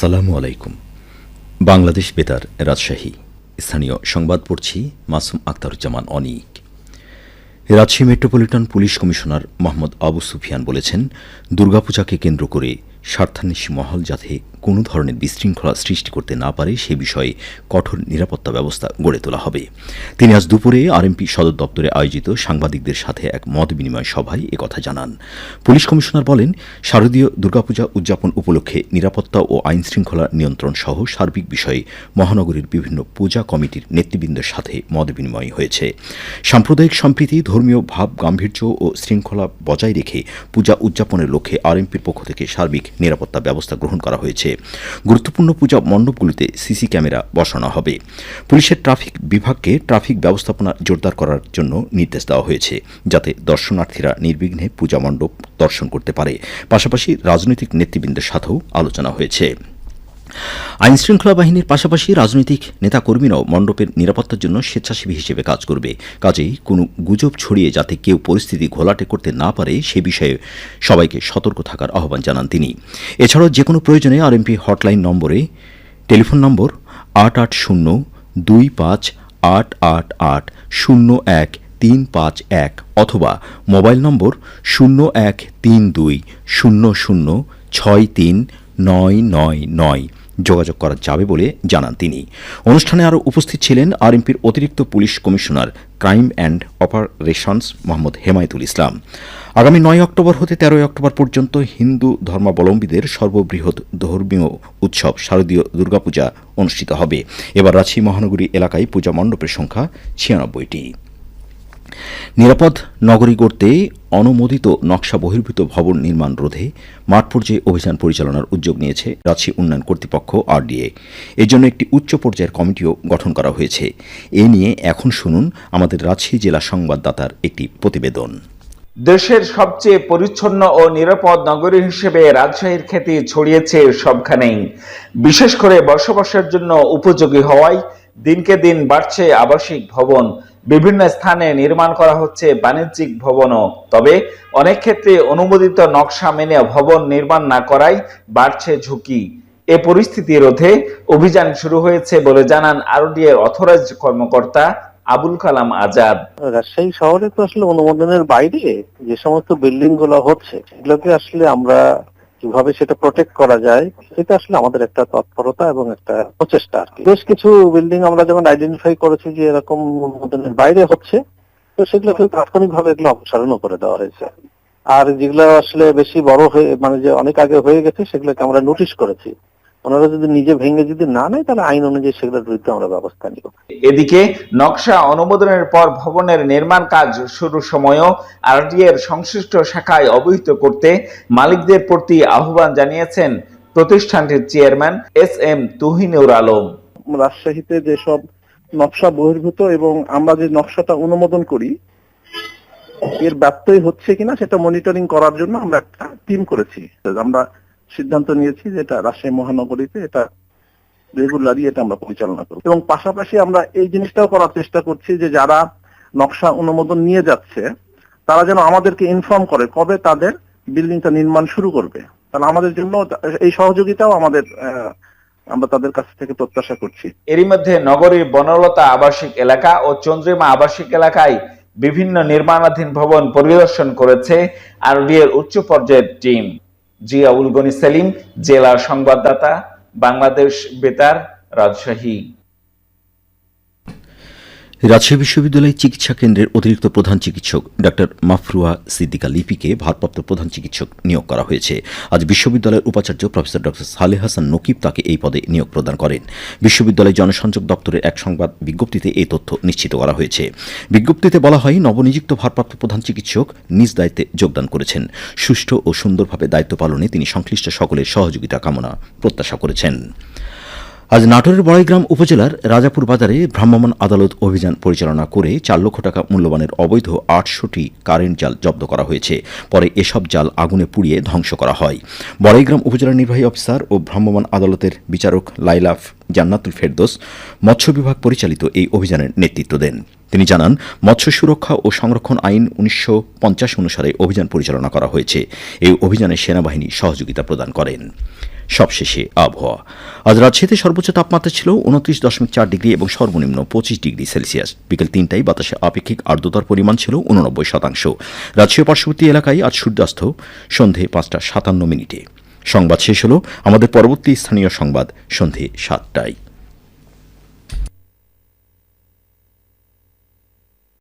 আসসালামু আলাইকুম। বাংলাদেশ বেতার, রাজশাহী। স্থানীয় সংবাদ পড়ছি Masum Akhtaruzzaman Anik. Rajshahi metropolitan police commissioner Mohammad Abu Sufian বলেছেন, দুর্গাপূজাকে কেন্দ্র করে স্বার্থান্বেষী মহল যাতে কোনো ধরনের বিশৃঙ্খলা সৃষ্টি করতে না পারে সে বিষয়ে কঠোর নিরাপত্তা ব্যবস্থা গড়ে তোলা হবে। তিনি আজ দুপুরে আরএমপি সদর দপ্তরে আয়োজিত সাংবাদিকদের সাথে এক মত বিনিময় সভায় একথা জানান। পুলিশ কমিশনার বলেন, শারদীয় দুর্গাপূজা উদযাপন উপলক্ষে নিরাপত্তা ও আইনশৃঙ্খলা নিয়ন্ত্রণ সহ সার্বিক বিষয়ে মহানগরীর বিভিন্ন পূজা কমিটির নেতৃবৃন্দের সাথে মত বিনিময় হয়েছে। সাম্প্রদায়িক সম্প্রীতি, ধর্মীয় ভাব গাম্ভীর্য ও শৃঙ্খলা বজায় রেখে পূজা উদযাপনের লক্ষ্যে আরএমপির পক্ষ থেকে সার্বিক নিরাপত্তা ব্যবস্থা গ্রহণ করা হয়েছে। গুরুত্বপূর্ণ পূজা মণ্ডপগুলিতে সিসি ক্যামেরা বসানো হবে। পুলিশের ট্রাফিক বিভাগকে ট্রাফিক ব্যবস্থাপনা জোরদার করার জন্য নির্দেশ দেওয়া হয়েছে, যাতে দর্শনার্থীরা নির্বিঘ্নে পূজা মণ্ডপ দর্শন করতে পারে। পাশাপাশি রাজনৈতিক নেতৃবৃন্দের সাথেও আলোচনা হয়েছে। আইনশৃঙ্খলা বাহিনীর পাশাপাশি রাজনৈতিক নেতাকর্মীরাও মণ্ডপের নিরাপত্তার জন্য স্বেচ্ছাসেবী হিসেবে কাজ করবে। কাজেই কোনো গুজব ছড়িয়ে যাতে কেউ পরিস্থিতি ঘোলাটে করতে না পারে সে বিষয়ে সবাইকে সতর্ক থাকার আহ্বান জানান তিনি। এছাড়াও যে কোনো প্রয়োজনে আরএমপি হটলাইন নম্বরে টেলিফোন নম্বর 8802-588-01351 অথবা মোবাইল নম্বর 0132006399 যোগাযোগ করা যাবে বলে জানান তিনি। অনুষ্ঠানে আরও উপস্থিত ছিলেন আরএমপির অতিরিক্ত police commissioner crime and operations Mohammad Hemayetul Islam. আগামী 9 অক্টোবর হতে 13 অক্টোবর পর্যন্ত হিন্দু ধর্মাবলম্বীদের সর্ববৃহৎ ধর্মীয় উৎসব শারদীয় দুর্গাপূজা অনুষ্ঠিত হবে। এবার রাজশাহী মহানগরী এলাকায় পূজা মণ্ডপের সংখ্যা 96টি। নিরাপদ নগরী গড়তে অনুমোদিত নকশা বহির্ভূত ভবন নির্মাণ রোধে মাঠ পর্যায়ে অভিযান পরিচালনার উদ্যোগ নিয়েছে রাজশাহী উন্নয়ন কর্তৃপক্ষ আরডিএ। এর জন্য একটি উচ্চ পর্যায়ের কমিটিও গঠন করা হয়েছে। এ নিয়ে এখন শুনুন আমাদের রাজশাহী জেলা সংবাদদাতার একটি প্রতিবেদন। দেশের সবচেয়ে পরিচ্ছন্ন ও নিরাপদ নগরী হিসেবে রাজশাহীর খ্যাতি ছড়িয়েছে সবখানেই। বিশেষ করে বসবাসের জন্য উপযোগী হওয়ায় দিনকে দিন বাড়ছে আবাসিক ভবন। বিভিন্ন স্থানে নির্মাণ করা হচ্ছে বাণিজ্যিক ভবনও। তবে অনেক ক্ষেত্রে অনুমোদিত নকশা মেনে ভবন নির্মাণ না করায় বাড়ছে ঝুঁকি। এ পরিস্থিতি রোধে অভিযান শুরু হয়েছে বলে জানান আরডিএর অথরাইজড কর্মকর্তা আবুল কালাম আজাদ। রাজশাহী শহরে তো আসলে অনুমোদনের বাইরে যে সমস্ত বিল্ডিং গুলো হচ্ছে সেগুলোকে আসলে আমরা কিভাবে সেটা প্রোটেক্ট করা যায় সেটা আসলে আমাদের একটা তৎপরতা এবং একটা প্রচেষ্টা আর কি। বেশ কিছু বিল্ডিং আমরা যখন আইডেন্টিফাই করেছি যে এরকম অনুমোদনের বাইরে হচ্ছে, তো সেগুলোকে তাৎক্ষণিকভাবে এগুলো অপসারণও করে দেওয়া হয়েছে। আর যেগুলো আসলে বেশি বড় হয়ে মানে যে অনেক আগে হয়ে গেছে সেগুলোকে আমরা নোটিশ করেছি। ওনারা যদি নিজে ভেঙে যদি না নেয় তাহলে আইন অনুযায়ী সেগুলোর বিরুদ্ধে আমরা ব্যবস্থা নিব। এদিকে নকশা অনুমোদনের পর ভবনের নির্মাণ কাজ শুরুর সময়ও আরডিএর সংশ্লিষ্ট শাখায় অবহিত করতে মালিকদের প্রতি আহ্বান জানিয়েছেন প্রতিষ্ঠানটির চেয়ারম্যান এস.এম. তুহিনুর আলম। রাজশাহীতে যেসব নকশা বহির্ভূত এবং আমরা যে নকশাটা অনুমোদন করি এর ব্যত্যয় হচ্ছে কিনা সেটা মনিটরিং করার জন্য আমরা একটা টিম করেছি। আমরা সিদ্ধান্ত নিয়েছি যে এটা রাজশাহী মহানগরীতে এটা রেগুলারই এটা আমরা পরিচালনা করব। এবং পাশাপাশি আমরা এই জিনিসটাও করার চেষ্টা করছি যে যারা নকশা অনুমোদন নিয়ে যাচ্ছে তারা যেন আমাদেরকে ইনফর্ম করে কবে তাদের বিল্ডিংটা নির্মাণ শুরু করবে। তাহলে আমাদের জন্য এই সহযোগিতাও আমরা তাদের কাছ থেকে প্রত্যাশা করছি। এরই মধ্যে নগরীর বনলতা আবাসিক এলাকা ও চন্দ্রিমা আবাসিক এলাকায় বিভিন্ন নির্মাণাধীন ভবন পরিদর্শন করেছে আরডিএর উচ্চ পর্যায়ের টিম। জিয়াউল গনি সেলিম, জেলার সংবাদদাতা, বাংলাদেশ বেতার, রাজশাহী। রাজশাহী বিশ্ববিদ্যালয় চিকিৎসা কেন্দ্রের অতিরিক্ত প্রধান চিকিৎসক ডা মাফরুয়া সিদ্দিকা লিপিকে ভারপ্রাপ্ত প্রধান চিকিৎসক নিয়োগ করা হয়েছে। আজ বিশ্ববিদ্যালয়ের উপাচার্য প্রফেসর ড সালেহ হাসান নকিব তাকে এই পদে নিয়োগ প্রদান করেন। বিশ্ববিদ্যালয় জনসংযোগ দপ্তরের এক সংবাদ বিজ্ঞপ্তিতে এই তথ্য নিশ্চিত করা হয়েছে। বিজ্ঞপ্তিতে বলা হয়, নবনিযুক্ত ভারপ্রাপ্ত প্রধান চিকিৎসক নিজ দায়িত্বে যোগদান করেছেন। সুষ্ঠু ও সুন্দরভাবে দায়িত্ব পালনে তিনি সংশ্লিষ্ট সকলের সহযোগিতা কামনা প্রত্যাশা করেছেন। আজ নাটোরের বড়াইগ্রাম উপজেলার রাজাপুর বাজারে ভ্রাম্যমাণ আদালত অভিযান পরিচালনা করে 4 লক্ষ টাকা মূল্যমানের অবৈধ 800টি কারেন্ট জাল জব্দ করা হয়েছে। পরে এসব জাল আগুনে পুড়িয়ে ধ্বংস করা হয়। বড়াইগ্রাম উপজেলা নির্বাহী অফিসার ও ভ্রাম্যমাণ আদালতের বিচারক লাইলা জান্নাতুল ফেরদৌস মৎস্য বিভাগ পরিচালিত এই অভিযানের নেতৃত্ব দেন। তিনি জানান, মৎস্য সুরক্ষা ও সংরক্ষণ আইন 1950 অনুসারে অভিযান পরিচালনা করা হয়েছে। এই অভিযানে সেনাবাহিনী সহযোগিতা প্রদান করেন। সবশেষে আবহাওয়া। আজ রাজশাহীতে সর্বোচ্চ তাপমাত্রা ছিল 29.4 ডিগ্রি এবং সর্বনিম্ন 25 ডিগ্রি সেলসিয়াস। বিকেল 3টায় বাতাসে আপেক্ষিক আর্দ্রতার পরিমাণ ছিল 89%। রাজশাহী পার্শ্ববর্তী এলাকায় আজ সূর্যাস্ত সন্ধে 5টা 57 মিনিটে। সংবাদ শেষ হল। আমাদের পরবর্তী স্থানীয় সংবাদ সন্ধে 7টায়।